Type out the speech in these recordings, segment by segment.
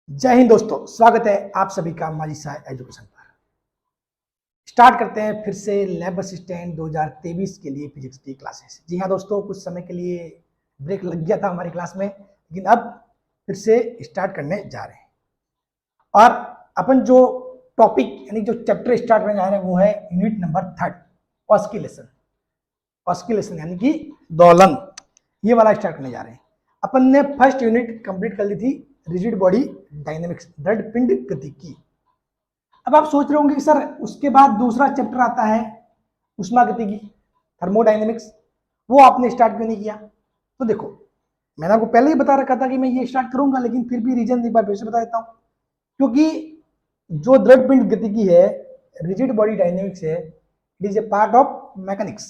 जय हिंद दोस्तों, स्वागत है आप सभी का माजी साय एजुकेशन पर। स्टार्ट करते हैं फिर से लैब असिस्टेंट 2023 के लिए फिजिक्स की क्लासेस। जी हाँ दोस्तों, कुछ समय के लिए ब्रेक लग गया था हमारी क्लास में, लेकिन अब फिर से स्टार्ट करने जा रहे हैं। और अपन जो टॉपिक यानी जो चैप्टर स्टार्ट करने जा रहे हैं वो है यूनिट नंबर 3, ऑस्किलेशन। ऑस्किलेशन यानी कि दोलन, ये वाला स्टार्ट करने जा रहे हैं। अपन ने फर्स्ट यूनिट कंप्लीट कर ली थी, रिजिड बॉडी डायनेमिक्स, दृढ़ पिंड गतिकी। अब आप सोच रहे होंगे कि सर उसके बाद दूसरा चैप्टर आता है उष्मागतिकी, थर्मोडायनेमिक्स, वो आपने स्टार्ट क्यों नहीं किया? तो देखो, मैंने आपको पहले ही बता रखा था कि मैं ये स्टार्ट करूंगा, लेकिन फिर भी रीजन एक बार फिर से बता देता हूं। क्योंकि जो दृढ़ पिंड गतिकी है, रिजिड बॉडी डायनेमिक्स है, it is a part of mechanics.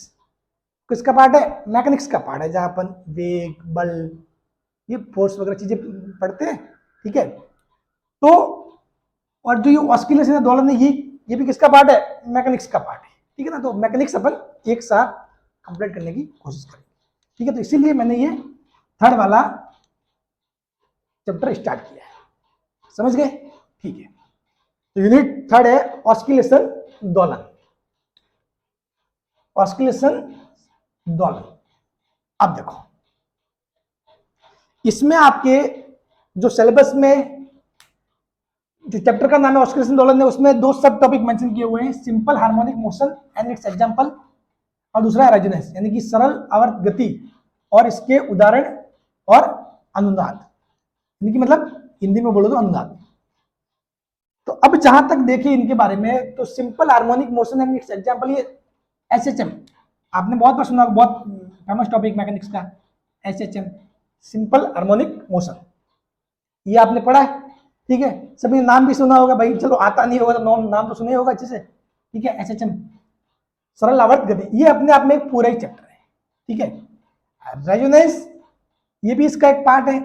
किसका पार्ट है? मैकेनिक्स का पार्ट है, जहां अपन वेग, बल, ये फोर्स वगैरह चीजें पढ़ते हैं। ठीक है, तो और जो ये ऑस्किलेशन है, दोलन है, ये भी किसका पार्ट है? मैकेनिक्स का पार्ट है। ठीक है ना, तो मैकेनिक्स अपन एक साथ कंप्लीट करने की कोशिश करेंगे। ठीक है, तो इसीलिए मैंने ये थर्ड वाला चैप्टर स्टार्ट किया है। समझ गए? ठीक है, तो यूनिट थर्ड है ऑस्किलेशन, दोलन। ऑस्किलेशन, दोलन। अब देखो, इसमें आपके जो सिलेबस में जो चैप्टर का नाम है ऑस्किलेशन दोलन है, उसमें दो सब टॉपिक मेंशन किए हुए हैं, simple harmonic motion and it's example, और दूसरा है रेजोनेंस यानी कि सरल आवर्त गति और इसके उदाहरण और अनुनाद, यानी कि मतलब हिंदी में बोलो तो अनुनाद। तो अब जहां तक देखें इनके बारे में, तो simple harmonic motion and it's example, ये एसएचएम आपने बहुत बार सुना, बहुत फेमस टॉपिक मैकेनिक्स का, एसएचएम, सिंपल हार्मोनिक मोशन, ये आपने पढ़ा है। ठीक है, सभी नाम भी सुना होगा भाई, चलो आता नहीं होगा तो नाम तो सुने होगा अच्छे से। ठीक है, एसएचएम, सरल आवर्त गति, ये अपने आप में एक पूरा ही चैप्टर है। ठीक है, रेजोनेंस ये भी इसका एक पार्ट है,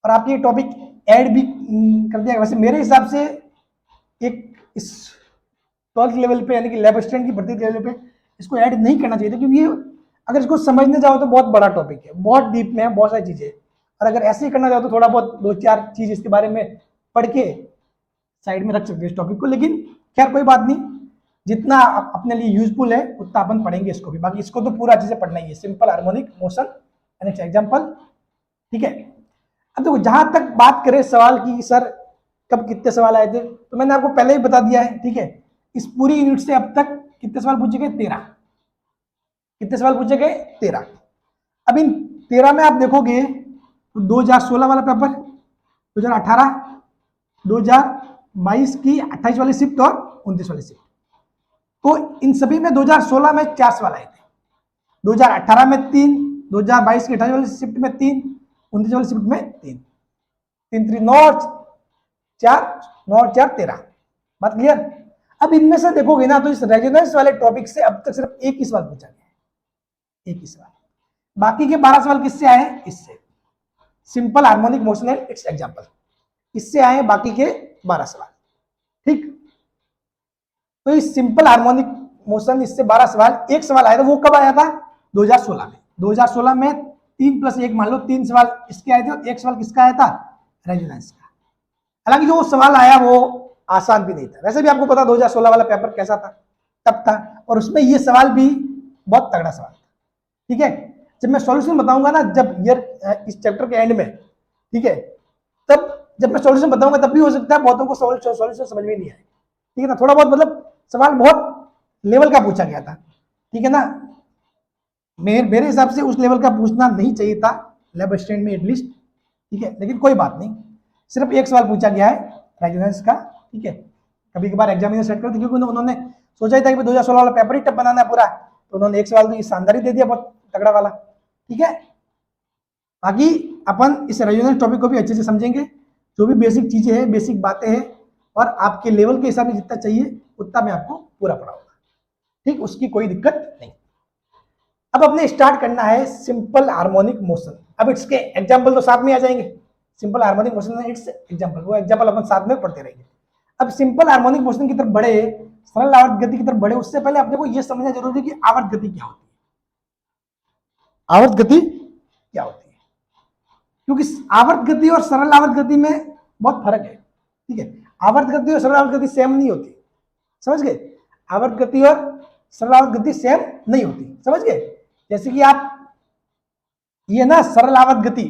और आप ये टॉपिक ऐड भी कर दिया। वैसे मेरे हिसाब से एक इस 12th लेवल पे यानी कि लैब असिस्टेंट की भर्ती लेवल पे इसको ऐड नहीं करना चाहिए था, क्योंकि ये अगर इसको समझने जाओ तो बहुत बड़ा टॉपिक है, बहुत डीप में है, बहुत सारी चीजें। और अगर ऐसे ही करना चाहो तो थोड़ा बहुत दो चार चीज इसके बारे में पढ़ के साइड में रख सकते हैं इस टॉपिक को, लेकिन खैर कोई बात नहीं, जितना अपने लिए यूजफुल है उतना अपन पढ़ेंगे इसको भी। बाकी इसको तो पूरा अच्छे से पढ़ना ही है, simple harmonic motion and it's example. ठीक है, अब देखो, जहां तक बात करें सवाल की सर कब कितने सवाल आए थे, तो मैंने आपको पहले ही बता दिया है। ठीक है, इस पूरी यूनिट से अब तक कितने सवाल पूछे गए? 13। कितने सवाल पूछे गए? 13। अब इन 13 में आप देखोगे तो 2016 वाला पेपर, 2018, 2022 की 28 वाली शिफ्ट और 29 वाली शिफ्ट, तो इन सभी में 2016 में 4 सवाल आए थे, 2018 में 3, 2022 की 28 वाली शिफ्ट में 3, 29 वाली शिफ्ट में 3, 3 3 9 4 9 4 13। बात क्लियर? अब इनमें से देखोगे ना, तो इस रेजोनेंस वाले टॉपिक से अब तक सिर्फ एक ही सवाल पूछा गया है, एक ही सवाल। बाकी के 12 सवाल किससे आए? इससे, simple harmonic motion and it's example, इससे आए बाकी के 12 सवाल। ठीक, तो इस सिंपल हार्मोनिक मोशन, इससे 12 सवाल, एक सवाल आया था, वो कब आया था? 2016 में। 2016 में 3 + 1 मान लो, 3 सवाल इसके आए थे और एक सवाल किसका आया था? रेजोनेंस का। हालांकि जो सवाल आया वो आसान भी नहीं था, वैसे भी आपको पता 2016 वाला पेपर कैसा था, तब था, और उसमें ये सवाल भी बहुत तगड़ा सवाल था। ठीक है, जब मैं सॉल्यूशन बताऊंगा ना, जब ईयर इस चैप्टर के एंड में, ठीक है, तब जब मैं सॉल्यूशन बताऊंगा तब भी हो सकता है बहुतों को सॉल्यूशन समझ में नहीं आए। ठीक है ना, थोड़ा बहुत मतलब सवाल बहुत लेवल का पूछा गया था। ठीक है ना, मेरे हिसाब से उस लेवल का पूछना नहीं चाहिए था लैब असिस्टेंट में एटलीस्ट। ठीक है, लेकिन कोई बात नहीं, सिर्फ एक सवाल पूछा गया है रेजोनेंस का। ठीक है, कभी कभार एग्जामिनर सेट कर, क्योंकि उन्होंने सोचा ही था कि 2016 वाला पेपर ही टफ बनाना है पूरा, तो उन्होंने एक सवाल तो शानदार ही दे दिया, बहुत तगड़ा वाला। ठीक है, बाकी अपन इस रेजोनेंस टॉपिक को भी अच्छे से समझेंगे, जो भी बेसिक चीजें हैं, बेसिक बातें हैं, और आपके लेवल के हिसाब से जितना चाहिए उतना मैं आपको पूरा पढ़ाऊंगा। ठीक, उसकी कोई दिक्कत नहीं। अब अपने स्टार्ट करना है सिंपल हार्मोनिक मोशन। अब इसके एग्जांपल तो साथ में आ जाएंगे, simple harmonic motion it's example, वो एग्जांपल अपन साथ में पढ़ते रहेंगे। अब सिंपल हार्मोनिक मोशन की तरफ बढ़े, सरल आवर्त गति की तरफ बढ़े, उससे पहले अपने को यह समझना जरूरी है कि आवर्त गति क्या होती है। आवर्त गति क्या होती है? क्योंकि आवर्त गति और सरल आवर्त गति में बहुत फर्क है, ठीक है। आवर्त गति और सरल आवर्त गति सेम नहीं होती, समझ गए। आवर्त गति और सरल आवर्त गति सेम नहीं होती, समझ गए। जैसे कि आप ये ना सरल आवर्त गति,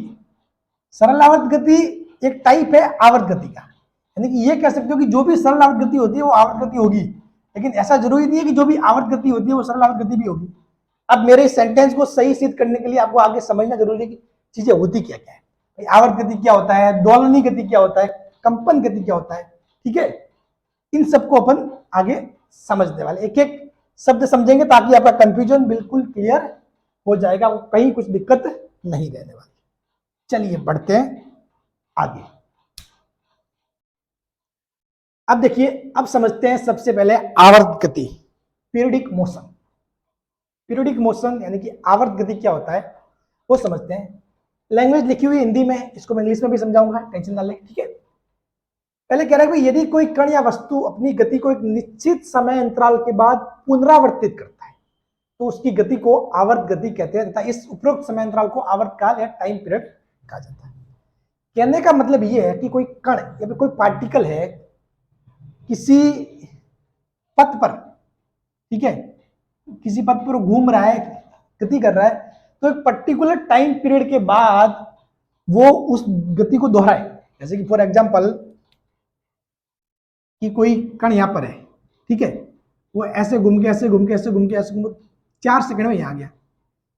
सरल आवर्त गति एक टाइप है आवर्त गति का, यानी कि ये कह सकते हो कि जो भी सरल आवर्त गति होती है वो आवर्त गति होगी, लेकिन ऐसा जरूरी नहीं है कि जो भी आवर्त गति होती है वो सरल आवर्त गति भी होगी। अब मेरे इस सेंटेंस को सही सिद्ध करने के लिए आपको आगे समझना जरूरी है कि चीजें होती क्या क्या है। आवर्त गति क्या होता है, दोलनी गति क्या होता है, कंपन गति क्या होता है, ठीक है। इन सबको अपन आगे समझने वाले, एक एक शब्द समझेंगे ताकि आपका कंफ्यूजन बिल्कुल क्लियर हो जाएगा, कहीं कुछ दिक्कत नहीं रहने वाली। चलिए बढ़ते हैं आगे। अब देखिए, अब समझते हैं सबसे पहले आवर्त गति, पीरियडिक मोशन। पीरियडिक मोशन यानी कि आवर्त गति क्या होता है वो समझते हैं। लैंग्वेज लिखी हुई हिंदी में, इसको मैं इंग्लिश में भी समझाऊंगा, टेंशन ना लें, ठीक है। पहले कह रहा है कि यदि कोई कण या वस्तु अपनी गति को एक निश्चित समय अंतराल के बाद पुनरावर्तित करता है तो उसकी गति को आवर्त गति कहते हैं तथा इस उपरोक्त समय अंतराल को आवर्त काल या टाइम पीरियड कहा जाता है। कहने का मतलब यह है कि कोई कण या फिर कोई पार्टिकल है किसी पथ पर, ठीक है, किसी पथ पर घूम रहा है, गति कर रहा है, तो एक पर्टिकुलर टाइम पीरियड के बाद वो उस गति को दोहराए। जैसे कि फॉर एग्जांपल कि कोई कण यहां पर है, ठीक है, वो ऐसे घूम के ऐसे घूम के ऐसे घूम के ऐसे घूम 4 सेकंड में यहां आ गया,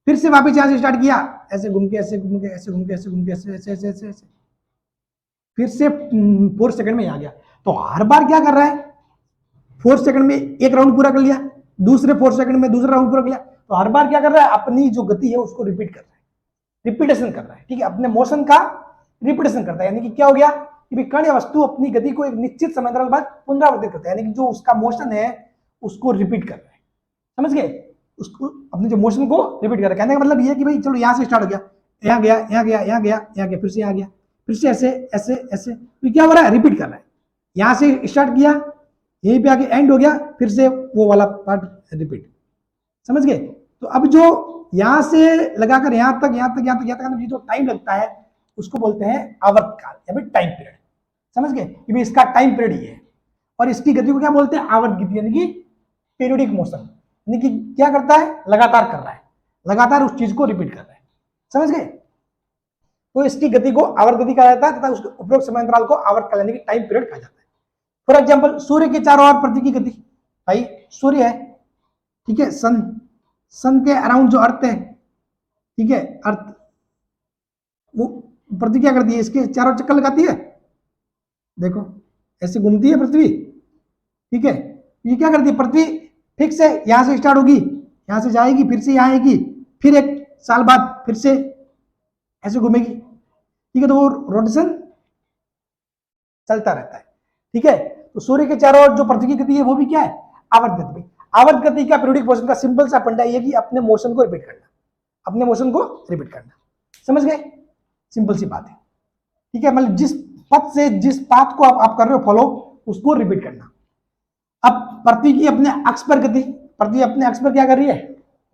फिर से वापस यहां से स्टार्ट किया, ऐसे घूम के ऐसे घूम के ऐसे घूम के ऐसे घूम के ऐसे ऐसे ऐसे ऐसे, फिर से 4 सेकंड में यहां आ गया। तो हर बार क्या कर रहा है, 4 सेकंड में एक राउंड पूरा कर लिया, दूसरे 4 सेकंड में दूसरा राउंड पूरा कर लिया। तो हर बार क्या कर रहा है, अपनी जो गति है उसको रिपीट कर रहा है, रिपीटेशन कर रहा है, ठीक है, अपने मोशन का रिपीटेशन करता है। यानी कि क्या हो गया कि कण या वस्तु अपनी गति को एक निश्चित समय अंतराल बाद पुनरावर्तित करता है, यानी कि जो उसका मोशन है उसको रिपीट कर रहा है, समझ गए, उसको अपने जो मोशन को रिपीट कर रहा है। कहने का मतलब ये है कि भाई चलो यहां से स्टार्ट हो गया, यहाँ गया, यहाँ गया, यहाँ गया, यहाँ गया, फिर से यहाँ गया, फिर से ऐसे ऐसे ऐसे, तो क्या हो रहा है, रिपीट कर रहा है। यहां से स्टार्ट किया, यहीं पे आके एंड हो गया, फिर से वो वाला पार्ट रिपीट, समझ गए। तो अब जो यहां से लगाकर यहां तक यहां तक यहां तक यहां तक जो टाइम लगता है उसको बोलते हैं आवर्त काल या फिर टाइम पीरियड, समझ गए कि भाई इसका टाइम पीरियड ये है। और इसकी गति को क्या बोलते हैं, आवर्त गति, यानी कि पीरियडिक मोशन, यानी कि क्या करता है, लगातार कर रहा है, लगातार उस चीज को रिपीट कर रहा है, समझ गए। तो इसकी गति को आवर्त गति कहा जाता है तथा उसके उपरोक्त समय अंतराल को आवर्त काल यानी कि टाइम पीरियड कहा जाता है। फॉर एग्जाम्पल सूर्य के चारों ओर पृथ्वी की गति, भाई सूर्य है, ठीक है, सन के अराउंड जो अर्थ है, ठीक है, अर्थ, वो पृथ्वी क्या करती है, इसके चारों चक्कर लगाती है, देखो ऐसे घूमती है पृथ्वी, ठीक है। ये क्या करती है, पृथ्वी ठीक से यहां से स्टार्ट होगी, यहां से जाएगी, फिर से यहां आएगी, फिर 1 साल बाद फिर से ऐसे घूमेगी, ठीक है। तो वो रोटेशन चलता रहता है, ठीक है। तो सूर्य के चारों ओर जो पृथ्वी की गति है वो भी क्या है, आवर्त गति। आवर्त गति का पीरियडिक मोशन का सिंपल सा फंडा ये कि अपने मोशन को रिपीट करना, अपने मोशन को रिपीट करना, समझ गए, सिंपल सी बात है, ठीक है। मतलब जिस पथ से जिस पाथ को आप कर रहे हो फॉलो, उसको रिपीट करना। अब पृथ्वी की अपने अक्ष पर गति, पृथ्वी अपने अक्ष पर क्या कर रही है,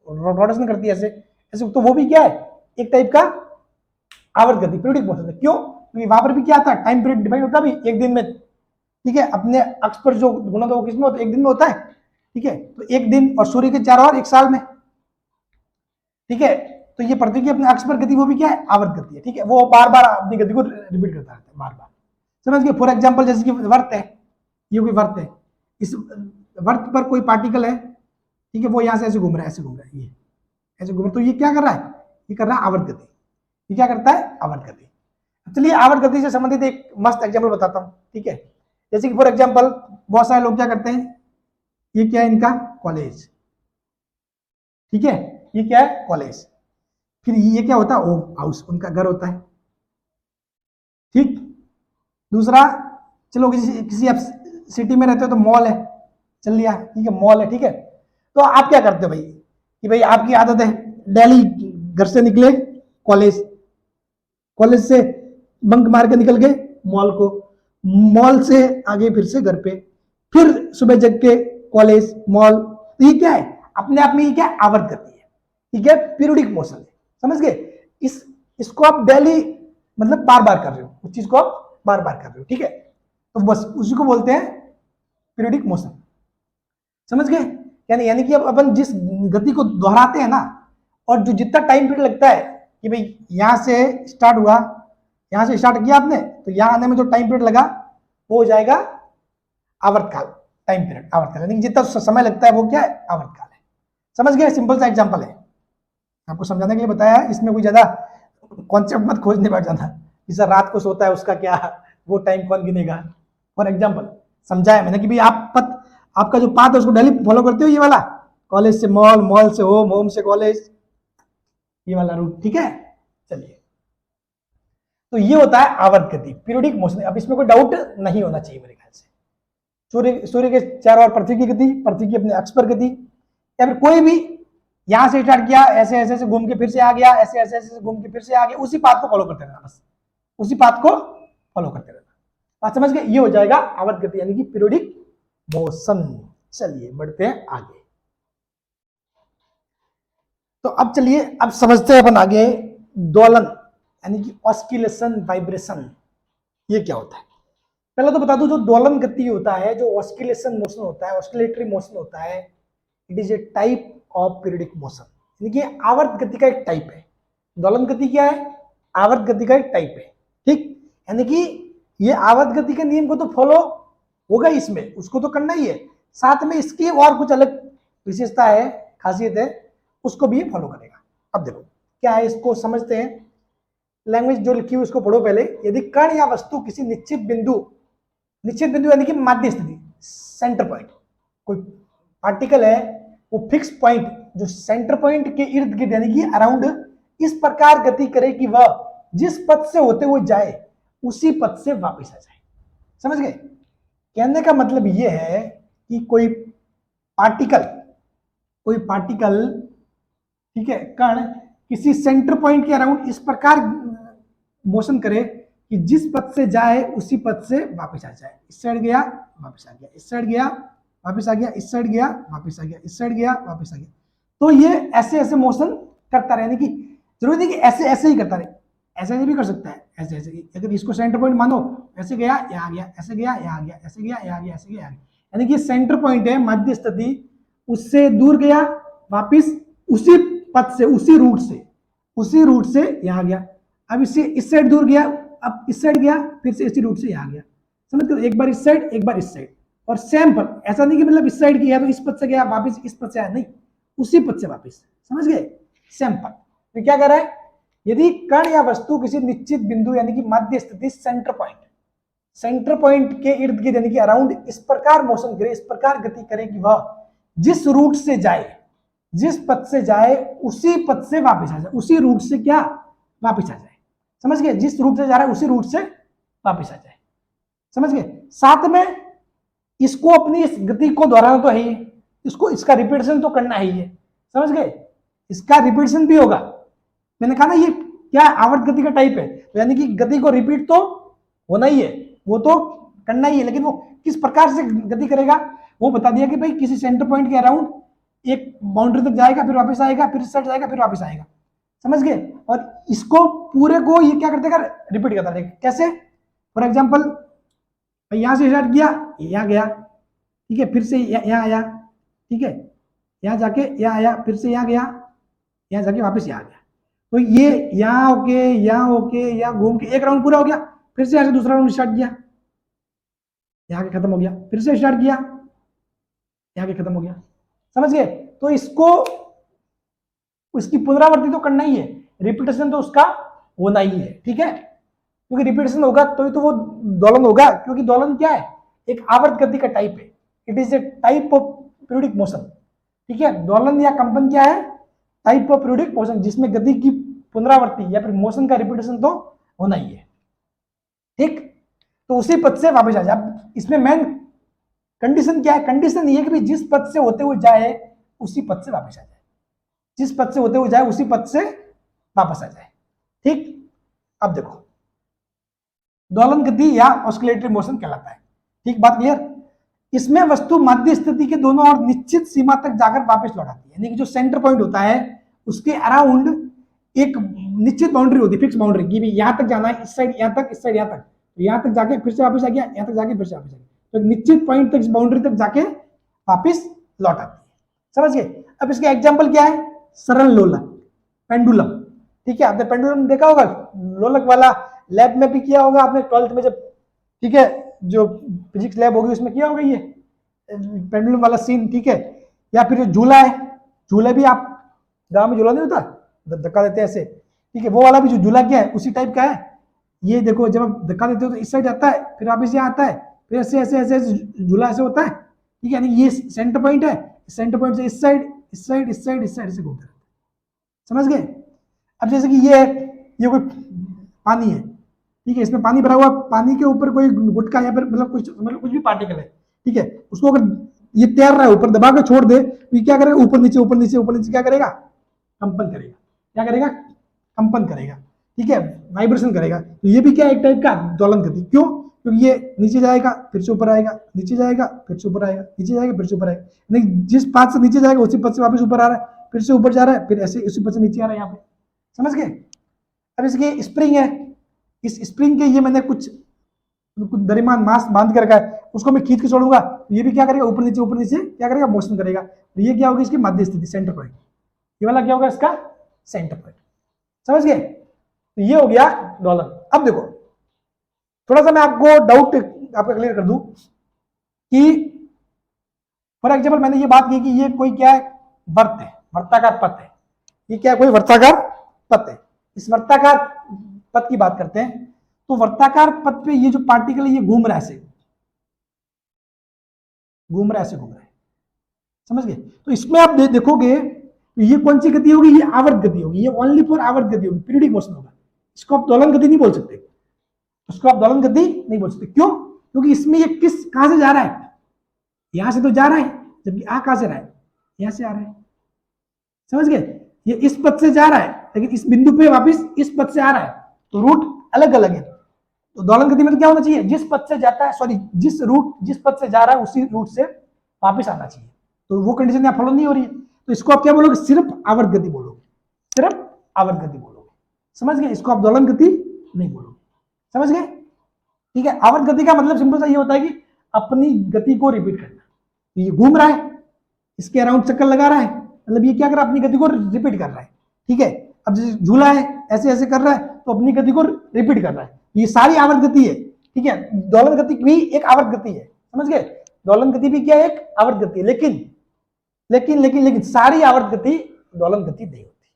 रोटेशन करती है ऐसे ऐसे, तो वो भी क्या है, एक टाइप का आवर्त गति, पीरियडिक मोशन है। क्यों, क्योंकि वहां पर भी क्या था, टाइम पीरियड डिवाइड होता भी एक दिन में, ठीक है। अपने अक्ष पर जो गुणा था वो किसमें होता है, एक दिन में होता है, ठीक है। तो एक दिन और सूर्य के चारों ओर 1 साल में, ठीक है। तो ये पृथ्वी की अपने अक्ष पर गति वो भी क्या है, आवर्त गति है, ठीक है। वो बार बार अपनी गति को रिपीट करता रहता है, बार बार, समझ गए। फॉर एग्जाम्पल जैसे कि वर्त है, ये कोई वर्त है, इस वर्त पर कोई पार्टिकल है, ठीक है, वो यहां से ऐसे घूम रहा है, ऐसे घूम रहा है, ये ऐसे घूम रहा है, तो ये क्या कर रहा है, ये कर रहा है आवर्त गति, ये क्या करता है, आवर्त गति। चलिए आवर्त गति से संबंधित एक मस्त एग्जाम्पल बताता हूं, ठीक है। जैसे कि फॉर एग्जाम्पल बहुत सारे लोग क्या करते हैं, ये क्या है इनका कॉलेज, ठीक है, ये क्या है कॉलेज, फिर ये क्या होता है, होम हाउस, उनका घर होता है, ठीक। दूसरा, चलो किसी आप सिटी में रहते हो तो मॉल है, चल लिया, ठीक है, मॉल है, ठीक है। तो आप क्या करते हो भाई, कि भाई आपकी आदत है डेली घर से निकले कॉलेज, कॉलेज से बंक मार के निकल गए मॉल को, मॉल से आगे फिर से घर पे, फिर सुबह जग के कॉलेज मॉल, तो ये क्या है, अपने आप में ये क्या है, आवर्त गति है, ठीक है, पीरियडिक मोशन है, समझ गए। इसको आप डेली मतलब बार बार कर रहे हो, उस चीज को आप बार बार कर रहे हो, ठीक है। तो बस उसी को बोलते हैं पीरियोडिक मोशन, समझ गए। यानी कि अब अपन जिस गति को दोहराते हैं ना, और जो जितना टाइम पीरियड लगता है कि भाई यहां से स्टार्ट हुआ, यहां से स्टार्ट किया आपने, तो यहां आने में जो टाइम पीरियड लगा वो हो जाएगा आवर्तकाल, टाइम पीरियड आवर्तकाल, यानी जितना समय लगता है वो क्या है, आवर्तकाल है। समझ गए, सिंपल सा एग्जांपल है, आपको समझाने के लिए बताया है, इसमें कोई ज्यादा कॉन्सेप्ट मत खोजने बैठ जाना, जैसा रात को सोता है उसका क्या, वो टाइम कौन गिनेगा। फॉर एग्जाम्पल समझाया मैंने कि भाई आपका जो पाथ है उसको डेली फॉलो करते हो, ये वाला कॉलेज से मॉल, मॉल से होम, होम से कॉलेज, ये वाला रूट, ठीक है। चलिए, तो ये होता है आवर्त गति, पीरियोडिक मोशन। अब इसमें कोई डाउट नहीं होना चाहिए मेरे ख्याल से। सूर्य के चारों ओर पृथ्वी की गति, पृथ्वी की अपने अक्ष पर गति, या फिर कोई भी यहां से स्टार्ट किया, ऐसे ऐसे ऐसे घूम के फिर से आ गया, ऐसे ऐसे ऐसे घूम के फिर से आ गया, उसी पाथ को फॉलो करते रहना, बस उसी पाथ को फॉलो करते रहना। बात समझ गए, ये हो जाएगा आवर्त गति यानी कि पीरियोडिक मोशन। चलिए बढ़ते हैं आगे। तो अब चलिए, अब समझते हैं अपन आगे दोलन यानी कि ऑस्किलेशन, वाइब्रेशन, ये क्या होता है। पहले तो बता दूं, जो दोलन गति होता है, जो ऑस्किलेशन मोशन होता है, ऑस्किलेटरी मोशन होता है, it is a type of periodic motion, यानी कि आवर्त गति का एक टाइप है। दोलन गति क्या है, आवर्त गति का एक टाइप है, ठीक। यानी कि ये आवर्त गति के नियम को तो फॉलो होगा इसमें, उसको तो करना ही है, साथ में इसकी और कुछ अलग विशेषता है, खासियत है, उसको भी ये फॉलो करेगा। अब देखो क्या है, इसको समझते हैं। लैंग्वेज जो लिखी हुई उसको पढ़ो पहले। यदि कण या वस्तु किसी निश्चित बिंदु यानी कि माध्य स्थिति, सेंटर पॉइंट, कोई पार्टिकल है वो फिक्स पॉइंट, जो सेंटर पॉइंट के इर्द गिर्द यानी कि अराउंड इस प्रकार गति करे कि वह जिस पथ से होते हुए जाए उसी पथ से वापस आ जाए। समझ गए, कहने का मतलब यह है कि कोई पार्टिकल, ठीक है, कण किसी सेंटर पॉइंट के अराउंड इस प्रकार मोशन करे कि जिस पथ से जाए उसी पथ से वापस आ जाए। इस साइड गया वापस आ गया, इस साइड गया वापस आ गया, इस साइड गया वापस आ गया, इस साइड गया वापस आ गया। तो ये ऐसे ऐसे मोशन करता रहे, यानी कि जरूरी नहीं कि ऐसे ऐसे ही करता रहे, ऐसे ऐसे भी कर सकता है, ऐसे ऐसे। अगर इसको सेंटर पॉइंट मानो, ऐसे गया यहाँ गया, ऐसे गया यहाँ गया, ऐसे गया यहाँ गया, ऐसे गया यहाँ गया, यानी कि सेंटर पॉइंट है, मध्य स्थिति, उससे दूर गया वापिस उसी पथ से, उसी रूट से यहाँ गया। अब इससे इस साइड दूर गया, अब इस साइड गया, फिर से इसी रूट से यहाँ गया। समझ गए, एक बार इस साइड एक बार इस साइड, और सेम पथ, ऐसा नहीं कि मतलब इस साइड किया तो इस पथ से गया वापस इस पथ से आया, नहीं, उसी पथ से वापस। समझ गए, सेम पथ। तो क्या कर रहा है, यदि कण या वस्तु किसी निश्चित बिंदु यानी कि मध्य स्थिति, सेंटर पॉइंट के इर्द गिर्द यानी कि अराउंड इस प्रकार मोशन करे, इस प्रकार गति करे कि वह जिस रूट से जाए, जिस पथ से जाए उसी पथ से वापस आ जाए, उसी रूट से क्या वापस आ जाए। समझ गए, जिस रूट से जा रहा है उसी रूट से वापस आ जाए। समझ गए, साथ में इसको अपनी इस गति को दोहराना तो है ही, इसका रिपीटेशन तो करना ही है। समझ गए, इसका रिपीटेशन भी होगा। मैंने कहा ना ये क्या आवर्त गति का टाइप है, तो यानी कि गति को रिपीट तो होना ही है, वो तो करना ही है, लेकिन वो किस प्रकार से गति करेगा वो बता दिया कि भाई किसी सेंटर पॉइंट के अराउंड एक बाउंड्री तक जाएगा, फिर वापस आएगा, फिर सेट जाएगा, फिर वापस आएगा। समझ गए, और इसको पूरे को ये क्या करते हैं, रिपीट करता रहेगा। कैसे, फॉर एग्जाम्पल यहां से स्टार्ट किया, यहाँ गया, ठीक है, फिर से यहाँ आया, ठीक है, यहाँ जाके यहाँ आया, फिर से यहाँ गया, यहाँ जाके वापस यहाँ गया। तो ये यहाँ होके यहाँ घूम के एक राउंड पूरा हो गया, फिर से यहाँ से दूसरा राउंड स्टार्ट किया, यहाँ के खत्म हो गया, फिर से स्टार्ट किया, यहाँ के खत्म हो गया। समझ गए, तो इसकी पुनरावृत्ति तो करना ही है, रिपीटेशन तो उसका होना ही है, ठीक है, क्योंकि रिपीटेशन होगा तो वो दोलन होगा, क्योंकि दोलन क्या है, एक आवर्त गति का टाइप है, it is a type of periodic motion. ठीक है, दोलन या कंपन क्या है, टाइप ऑफ पीरियोडिक मोशन, जिसमें गति की पुनरावृत्ति या फिर मोशन का रिपीटेशन तो होना ही है। ठीक, तो उसी पथ से वापस आ जाए। इसमें मेन कंडीशन क्या है, कंडीशन ये कि जिस पथ से होते हुए जाए उसी पथ से वापस आ जाए, जिस पथ से होते हुए जाए उसी पथ से वापस आ जाए। ठीक, अब देखो दोलन गति या ऑस्किलेटरी मोशन कहलाता है। ठीक, बात क्लियर। इसमें वस्तु मध्य स्थिति के दोनों ओर निश्चित सीमा तक जाकर वापस लौटाती है, यानी कि जो सेंटर पॉइंट होता है उसके अराउंड एक निश्चित बाउंड्री होती है, फिक्स बाउंड्री की भी यहाँ तक जाना है, इस साइड यहाँ तक, इस साइड यहाँ तक, तो यहाँ तक जाके फिर से वापस आ गया, यहाँ तक जाके फिर से वापस आ गया, तो एक निश्चित पॉइंट तक, इस बाउंड्री तक जाके वापस लौट आती है। समझ गए? अब इसका एग्जाम्पल क्या है? सरल लोलक, पेंडुलम। ठीक है, आपने पेंडुलम देखा होगा, लोलक वाला, लैब में भी किया होगा आपने 12th में जब, ठीक है, जो फिजिक्स लैब होगी उसमें किया होगा ये पेंडुलम वाला सीन। ठीक है, या फिर जो झूला है, झूला भी आप गांव में झूला नहीं होता, धक्का देते हैं ऐसे, ठीक है, वो वाला भी जो झूला क्या है उसी टाइप का है। ये देखो, जब आप धक्का देते हो तो इस साइड आता है, फिर वापस यहाँ आता है, फिर ऐसे ऐसे ऐसे ऐसे झूला ऐसे होता है। ठीक है, यानी ये सेंटर पॉइंट है, सेंटर पॉइंट से इस साइड, इस साइड, इस साइड, इस साइड से घूमता है। समझ गए? अब जैसे कि ये है, ये कोई पानी है, ठीक है, इसमें पानी भरा हुआ, पानी के ऊपर कोई गुटका या फिर मतलब कुछ भी पार्टिकल है, ठीक है, उसको अगर ये तैर रहा है, ऊपर दबा के छोड़ दे तो ये क्या करेगा? ऊपर नीचे, ऊपर नीचे, ऊपर नीचे क्या करेगा? कंपन करेगा। क्या करेगा? कंपन करेगा। ठीक है, वाइब्रेशन करेगा। तो ये भी क्या, एक टाइप का दोलन गति। क्यों? क्योंकि ये नीचे जाएगा फिर से ऊपर आएगा, नीचे जाएगा फिर से ऊपर आएगा, नीचे जाएगा फिर से ऊपर आएगा, नहीं, जिस पाथ से नीचे जाएगा उसी पथ से वापस ऊपर आ रहा है, फिर से ऊपर जा रहा है, फिर ऐसे उसी पथ से नीचे आ रहा है यहाँ पे। समझ गए? अब इसके स्प्रिंग है, इस स्प्रिंग के ये मैंने कुछ दरिमान मास बांध के रखा है, उसको मैं खींच के छोड़ूंगा, ये भी क्या करेगा? ऊपर नीचे क्या करेगा? मोशन करेगा। तो ये क्या होगी? इसकी मध्य स्थिति, सेंटर पॉइंट। ये वाला क्या होगा? इसका सेंटर पॉइंट। समझ गए? तो ये हो गया दोलन। अब देखो, थोड़ा सा मैं आपको डाउट आपका क्लियर कर दूं कि फॉर एग्जाम्पल मैंने ये बात की कि ये कोई क्या है? वर्त है, वर्ताकार पथ है। ये क्या है? कोई वर्ताकार पथ है। इस वर्ताकार पथ की बात करते हैं, तो वर्ताकार पथ पे ये जो पार्टिकल है ये घूम रहा है, ऐसे घूम रहा है, ऐसे घूम रहा है। समझ गए? तो इसमें आप देखोगे तो ये कौन सी गति होगी? ये आवर्त गति होगी। ये ओनली फॉर आवर्त गति होगी, पीरियडिक मोशन होगा। इसको आप दोलन गति नहीं बोल सकते, उसको आप दोलन गति नहीं बोल सकते। क्यों? क्योंकि इसमें ये कहां से जा रहा है? यहां से तो जा रहा है, जबकि आ कहां से रहा है? यहां से आ रहा है। समझ गए? ये इस पथ से जा रहा है, लेकिन इस बिंदु पे वापस इस पथ से आ रहा है, तो रूट अलग अलग है। तो दोलन गति में तो क्या होना चाहिए? जिस पथ से जाता है, सॉरी, जिस पथ से जा रहा है उसी रूट से वापस आना चाहिए। तो वो कंडीशन यहाँ फॉलो नहीं हो रही है, तो इसको आप क्या बोलोगे? सिर्फ आवर्त गति बोलोगे, सिर्फ आवर्त गति बोलोगे। समझ गए? इसको आप दोलन गति नहीं बोलोगे। समझ गए? ठीक है, आवर्त गति का मतलब सिंपल सा ये होता है कि अपनी गति को रिपीट करना। तो ये घूम रहा है, इसके अराउंड चक्कर लगा रहा है, मतलब ये क्या कर रहा है? अपनी गति को रिपीट कर रहा है। ठीक है, अब जैसे झूला है, ऐसे ऐसे कर रहा है, तो अपनी गति को रिपीट कर रहा है। ये सारी आवर्त गति है। ठीक है, दोलन गति भी एक आवर्त गति है। समझ गए? दोलन गति भी क्या है? एक आवर्त गति है। लेकिन सारी आवर्त गति दोलन गति नहीं होती।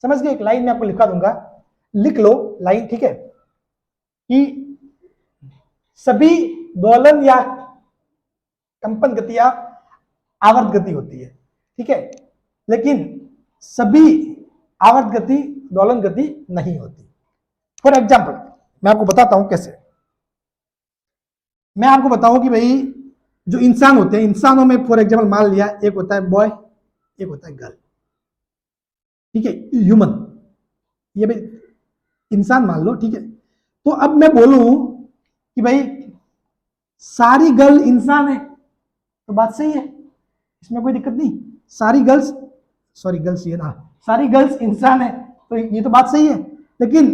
समझ गए? एक लाइन में आपको लिखा दूंगा, लिख लो लाइन। ठीक है, कि सभी दोलन या कंपन गतियां आवर्त गति होती है। ठीक है, लेकिन सभी आवर्त गति दोलन गति नहीं होती। फॉर एग्जाम्पल मैं आपको बताता हूं कैसे। मैं आपको बताऊं कि भाई जो इंसान होते हैं, इंसानों में फॉर एग्जाम्पल मान लिया एक होता है बॉय, एक होता है गर्ल। ठीक है, ह्यूमन, ये भाई इंसान मान लो। ठीक है, तो अब मैं बोलूं कि भाई सारी गर्ल इंसान है, तो बात सही है, इसमें कोई दिक्कत नहीं। सारी गर्ल्स, सॉरी गर्ल्स ये ना, सारी गर्ल्स इंसान है, तो ये तो बात सही है। लेकिन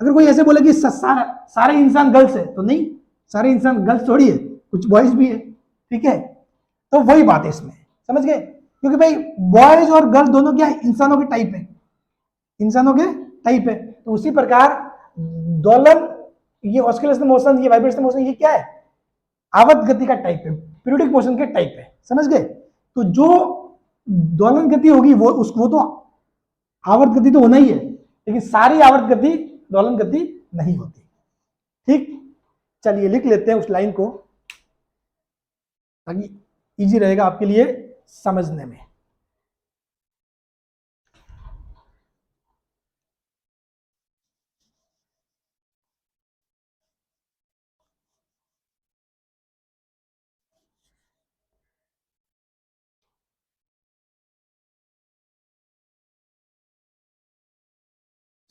अगर कोई ऐसे बोले कि सारे इंसान गर्ल्स है, तो नहीं, सारे इंसान गर्ल्स थोड़ी है, कुछ बॉयज भी है। ठीक है, तो वही बात है इसमें। समझ गए? क्योंकि भाई बॉयज और गर्ल्स दोनों क्या है? इंसानों के टाइप है, इंसानों के टाइप है। तो उसी प्रकार दोलन, ये ऑस्किलेशन मोशन, ये वाइब्रेशन मोशन, ये क्या है? आवर्त गति का टाइप है, पीरियोडिक मोशन के टाइप है। समझ गए? तो जो दोलन गति होगी वो तो आवर्त गति तो होना ही है, लेकिन सारी आवर्त गति दोलन गति नहीं होती। ठीक, चलिए लिख लेते हैं उस लाइन को, ताकि इजी रहेगा आपके लिए समझने में।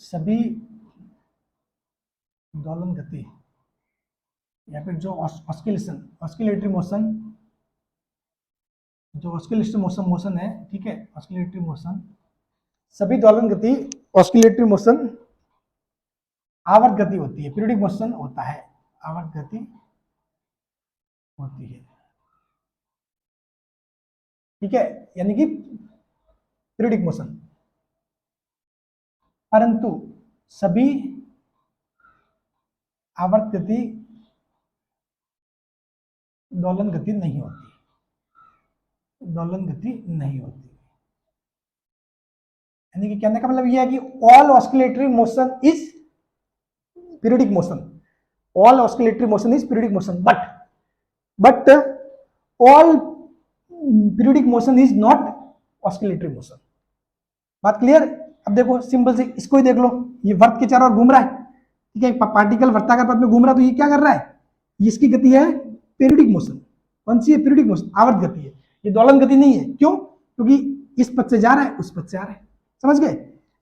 सभी दोलन गति या फिर जो ऑस्किलेशन, ऑस्किलेटरी मोशन, जो ऑस्किलेटरी मोशन है, ठीक है, ऑस्किलेटरी मोशन, सभी दोलन गति ऑस्किलेटरी मोशन आवर्त गति होती है, पीरियडिक मोशन होता है, आवर्त गति होती है, ठीक है, यानी कि पीरियडिक मोशन। परंतु सभी आवर्त गति दोलन गति नहीं होती, दोलन गति नहीं होती। यानी कि कहने का मतलब यह है कि all oscillatory motion is periodic motion, all oscillatory motion is periodic motion, but all periodic motion is not oscillatory motion. बात क्लियर? अब देखो सिंपल से इसको ही देख लो, ये वर्त के चारों ओर घूम रहा है, ठीक है, पार्टिकल वर्ताकार पथ में घूम रहा है, तो ये क्या कर रहा है, ये इसकी गति है पीरियडिक मोशन। कौन सी है? पीरियडिक मोशन, आवर्त गति है, ये दोलन गति नहीं है। क्यों? क्योंकि इस पथ से जा रहा है, उस पथ से आ रहा है, समझ गए।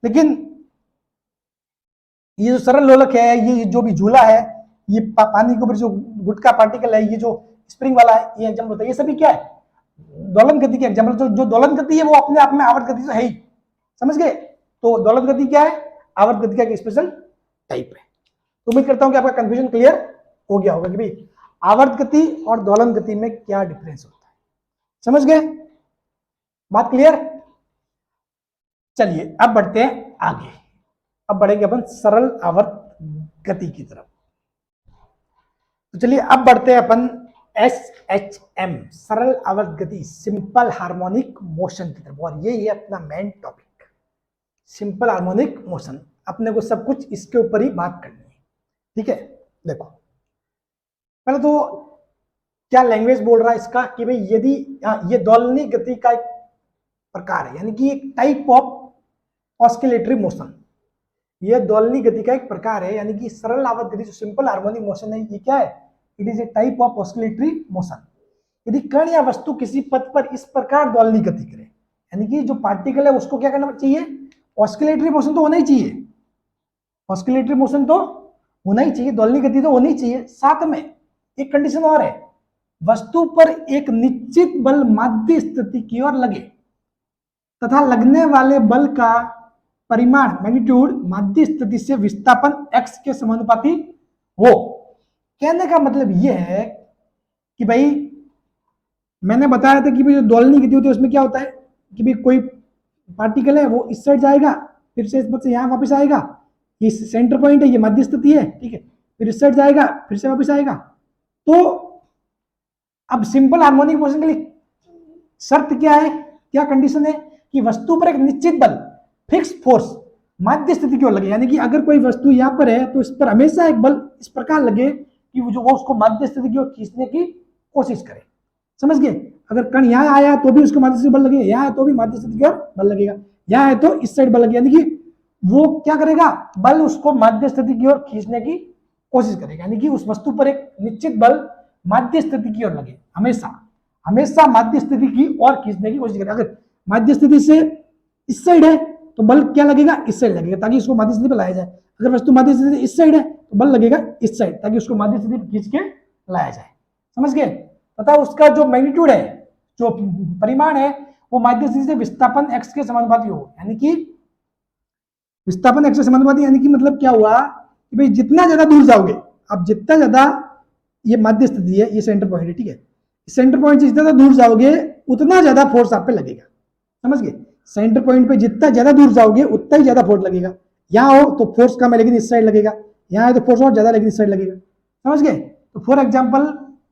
लेकिन ये जो सरल लोलक है, ये जो भी झूला है, ये पानी के ऊपर जो गुटका पार्टिकल है, ये जो स्प्रिंग वाला है, ये एग्जाम्पल होता है, ये सभी क्या है, दोलन गति के एग्जाम्पल। जो दोलन गति है वो अपने आप में आवर्त गति तो है ही, समझ गए। तो दोलन गति क्या है? आवर्त गति का एक स्पेशल टाइप है। तो उम्मीद करता हूं कि आपका कंफ्यूजन क्लियर हो गया होगा कि भाई आवर्त गति और दोलन गति में क्या डिफरेंस होता है, समझ गए। बात क्लियर? चलिए अब बढ़ते हैं आगे, अब बढ़ेंगे अपन सरल आवर्त गति की तरफ। तो चलिए अब बढ़ते हैं अपन SHM सरल आवर्त गति, सिंपल हार्मोनिक मोशन की तरफ, और ये है अपना main topic, simple harmonic motion. अपने को सब कुछ इसके ऊपर ही बात करनी है, ठीक है। देखो पहले तो क्या लैंग्वेज बोल रहा है इसका कि भाई यदि ये दोलनी गति का एक प्रकार है, यानी कि एक टाइप ऑफ ऑस्किलेटरी मोशन, ये दोलनी गति का एक प्रकार है, यानी कि सरल आवर्त गति जो सिंपल हार्मोनिक मोशन है, ये क्या है, it is a type of oscillatory motion. यदि कण या वस्तु किसी पथ पर इस प्रकार दोलनी गति करे, यानी कि जो पार्टिकल है उसको क्या करना चाहिए, ऑस्किलेटरी मोशन तो होना ही चाहिए, ऑस्किलेटरी मोशन तो होना ही चाहिए, दोलनी गति तो होनी चाहिए। साथ में एक कंडीशन और है, वस्तु पर एक निश्चित बल माध्य स्थिति की ओर लगे तथा लगने वाले बल का परिमाण मैग्नीट्यूड माध्य स्थिति से विस्थापन x के समानुपाती हो। कहने का मतलब यह है कि भाई मैंने बताया था कि भाई जो दोलनी गति होती है उसमें क्या होता है कि भाई कोई पार्टिकल है वो इस साइड जाएगा, फिर से इस पथ से यहां वापस आएगा, ये सेंटर पॉइंट है, ये मध्य स्थिति है, ठीक है, फिर इस साइड जाएगा, फिर से वापस आएगा। तो अब सिंपल हार्मोनिक मोशन के लिए शर्त क्या है, क्या कंडीशन है कि वस्तु पर एक निश्चित बल, फिक्स फोर्स माध्य स्थिति की ओर लगे, यानी कि अगर कोई वस्तु यहां पर है तो इस पर हमेशा एक बल इस प्रकार लगे कि वो उसको माध्य स्थिति की ओर खींचने की कोशिश करे, समझ गए। अगर कण यहाँ आया तो भी उसको माध्य स्थिति बल लगेगा, यहाँ है तो भी माध्य स्थिति की ओर बल लगेगा, यहाँ है तो इस साइड बल लगेगा, यानी कि वो क्या करेगा, बल उसको माध्य स्थिति की ओर खींचने की कोशिश करेगा, यानी कि उस वस्तु पर एक निश्चित बल माध्य स्थिति की ओर लगे, हमेशा हमेशा माध्य स्थिति की ओर खींचने की कोशिश करेगा। अगर माध्य स्थिति से इस साइड है तो बल क्या लगेगा, इस साइड लगेगा ताकि उसको माध्य स्थिति पर लाया जाए। अगर वस्तु माध्य स्थिति इस साइड है तो बल लगेगा इस साइड ताकि उसको माध्य स्थिति पर खींच के लाया जाए, समझ गए। तथा उसका जो मैग्नीट्यूड है, जो परिमाण है, वो माध्य स्थिति से विस्थापन x के समानुपाती हो, यानी कि विस्थापन x के समानुपाती, यानी कि मतलब क्या हुआ कि भाई जितना ज्यादा दूर जाओगे, अब जितना ज्यादा ये माध्य स्थिति है, ये सेंटर पॉइंट है, ठीक है, सेंटर पॉइंट से जितना दूर जाओगे उतना ज्यादा फोर्स आप पे लगेगा, समझ गए। सेंटर पॉइंट पे जितना ज्यादा दूर जाओगे उतना ही ज्यादा फोर्स लगेगा। यहाँ हो तो फोर्स कम है लेकिन इस साइड लगेगा, यहाँ है तो फोर्स और ज्यादा लेकिन इस साइड लगेगा, समझ गए। तो फॉर एग्जाम्पल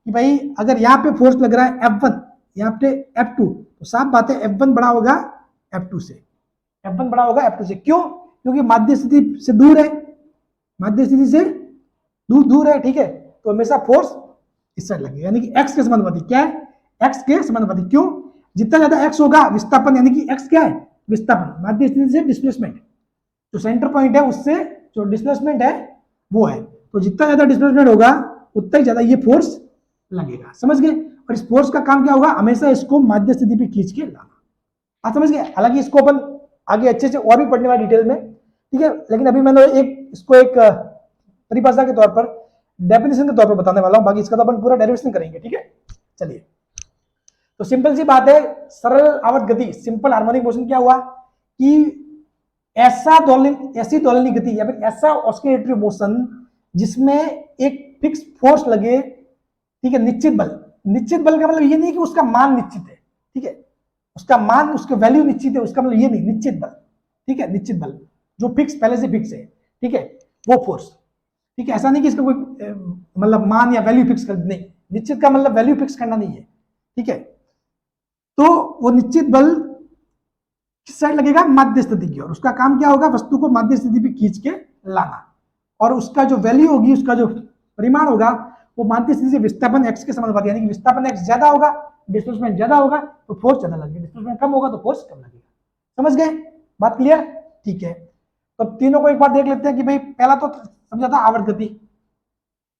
कि भाई अगर यहाँ पे फोर्स लग रहा है F1, यहाँ पे F2, तो साफ बात है F1 बड़ा होगा F2 से, F1 बड़ा होगा F2 से। क्यों? क्योंकि माध्य स्थिति से दूर है, माध्य स्थिति से दूर है, ठीक है, तो हमेशा फोर्स इस साइड लगेगा, यानी कि x के समानुपाती। क्या है? x के समानुपाती। क्यों? जितना ज्यादा x होगा विस्थापन, यानी कि x क्या है, विस्थापन, माध्य स्थिति से डिस्प्लेसमेंट, जो सेंटर पॉइंट है उससे जो डिस्प्लेसमेंट है वो है, तो जितना ज्यादा डिस्प्लेसमेंट होगा उतना ही ज्यादा ये फोर्स लगेगा, समझ गए। और इस फोर्स का काम क्या होगा, हमेशा इसको माध्य स्थिति पे खींच के लाना, आप समझ गए। हालांकि इसको अपन आगे अच्छे से और भी पढ़ने वाले डिटेल में, ठीक है, लेकिन अभी मैंने इसको एक परिभाषा के तौर पर, डेफिनेशन के तौर पर बताने वाला हूं, बाकी इसका तो अपन पूरा डेरिवेशन करेंगे, ठीक है। चलिए, तो सिंपल सी बात है, सरल आवर्त गति, सिंपल हार्मोनिक मोशन क्या हुआ कि ऐसी दोलनी गति या फिर ऐसा ऑस्किलेटरी मोशन जिसमें एक फिक्स फोर्स लगे, ठीक है, निश्चित बल। निश्चित बल का मतलब ये नहीं कि उसका मान निश्चित है, ठीक है, उसका मान, उसकी वैल्यू निश्चित है, उसका मतलब ये नहीं, निश्चित बल, ठीक है, निश्चित बल जो फिक्स, पहले से फिक्स है, ठीक है, वो फोर्स, ठीक है। ऐसा नहीं कि इसका कोई मतलब मान या वैल्यू फिक्स कर, नहीं, निश्चित का मतलब वैल्यू फिक्स करना नहीं है, ठीक है। तो वो निश्चित बल किस साइड लगेगा, माध्य स्थिति की ओर। उसका काम क्या होगा, वस्तु को माध्य स्थिति पे खींच के लाना, और उसका जो वैल्यू होगी, उसका जो परिमाण होगा, वो माध्य स्थिति से विस्थापन x के समानुपाती, यानी कि विस्थापन x ज्यादा होगा, डिस्प्लेसमेंट ज्यादा होगा तो फोर्स ज्यादा लगेगा, डिस्प्लेसमेंट कम होगा तो फोर्स कम लगेगा। समझ गए, बात क्लियर, ठीक है। तो तीनों को एक बार देख लेते हैं कि भाई पहला तो समझा था आवर्त गति,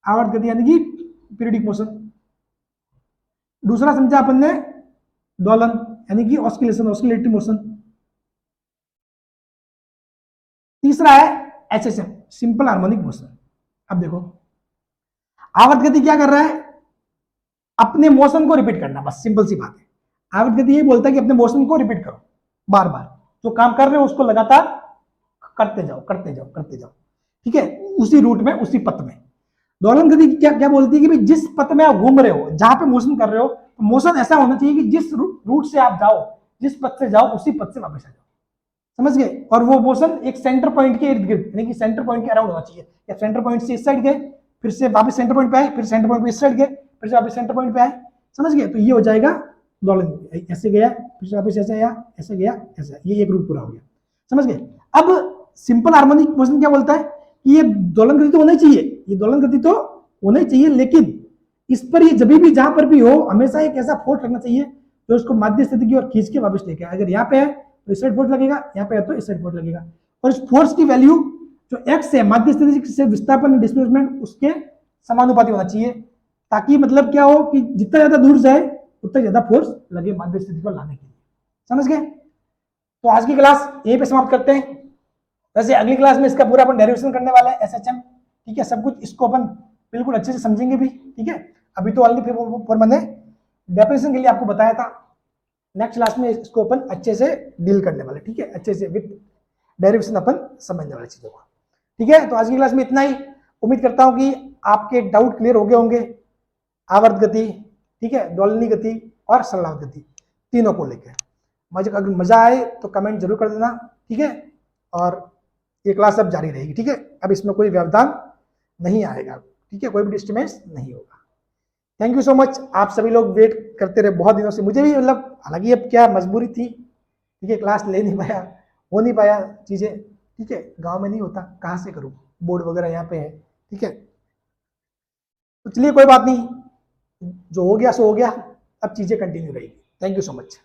आवर्त गति यानी कि पीरियडिक मोशन। दूसरा समझा अपन ने दोलन यानी कि ऑस्किलेशन, ऑस्किलेटरी मोशन। तीसरा है एचएसएम, सिंपल हार्मोनिक मोशन। अब देखो आवर्त गति क्या कर रहा है, अपने मोशन को रिपीट करना, बस सिंपल सी बात है। आवर्त गति ये बोलता है कि अपने मोशन को रिपीट करो, बार बार जो काम कर रहे हो उसको लगातार करते जाओ, करते जाओ, करते जाओ, ठीक है, उसी रूट में, उसी पथ में। दोलन गति क्या क्या बोलती है कि भाई जिस पथ में आप घूम रहे हो, जहां पे मोशन कर रहे हो, तो मोशन ऐसा होना चाहिए कि जिस रूट से आप जाओ, जिस पथ से जाओ, उसी पथ से वापस आ जाओ। समझ गए, और वो मोशन एक सेंटर पॉइंट के इर्द गिर्द, यानी कि सेंटर पॉइंट के अराउंड होना चाहिए। या सेंटर पॉइंट से इस साइड गए, फिर से वापस सेंटर पॉइंट पे आए, फिर सेंटर पॉइंट पे इस साइड गए, फिर से वापस सेंटर पॉइंट पे आए। समझ गए, तो ये हो जाएगा दोलन। ऐसे गया, फिर से वापस ऐसे आया, ऐसे गया, ऐसे, ये एक रूट पूरा हो गया। समझ गए। अब सिंपल हार्मोनिक मोशन क्या बोलता है कि ये दोलन गति तो होना ही चाहिए, ये दोलन गति तो होना ही चाहिए, लेकिन इस पर ही जब भी जहां पर भी हो, हमेशा एक ऐसा फोर्स लगना चाहिए जो उसको माध्य स्थिति की ओर खींच के वापस लेके आए। अगर यहाँ पे है तो इस साइड फोर्स लगेगा, यहाँ पे है तो इस साइड फोर्स लगेगा। और इस फोर्स की वैल्यू जो एक्स है, माध्य स्थिति से विस्थापन, डिस्प्लेसमेंट, उसके समानुपाती होना चाहिए, ताकि मतलब क्या हो कि जितना ज्यादा दूर जाए उतना ज्यादा फोर्स लगे माध्य स्थिति को लाने के लिए। समझ गए। तो आज की क्लास यहीं पे समाप्त करते हैं। वैसे अगली क्लास में इसका पूरा अपन डेरिवेशन करने वाले हैं, एसएचएम, ठीक है, सब कुछ इसको अपन बिल्कुल अच्छे से समझेंगे भी, ठीक है। अभी तो ऑनली फॉर मैंने डेफिनेशन के लिए आपको बताया था, नेक्स्ट क्लास में इसको अपन अच्छे से डील करने वाले, ठीक है, अच्छे से विद डेरिवेशन अपन समझने वाले चीजों को, ठीक है। तो आज की क्लास में इतना ही। उम्मीद करता हूं कि आपके डाउट क्लियर हो गए होंगे आवर्त गति, ठीक है, दोलनी गति और सरलावर्त गति, तीनों को लेकर। मुझे अगर मजा आए तो कमेंट जरूर कर देना, ठीक है। और ये क्लास अब जारी रहेगी, ठीक है। अब इसमें कोई व्यवधान नहीं आएगा, ठीक है, कोई भी डिस्टर्बेंस नहीं होगा। Thank you so much. आप सभी लोग वेट करते रहे बहुत दिनों से, मुझे भी मतलब, हालांकि अब क्या मजबूरी थी, ठीक है, क्लास ले नहीं पाया, हो नहीं पाया चीजें, ठीक है, गांव में नहीं होता, कहाँ से करूँ, बोर्ड वगैरह यहाँ पे है, ठीक है। तो चलिए कोई बात नहीं, जो हो गया सो हो गया, अब चीजें कंटिन्यू रहेगी। Thank you so much.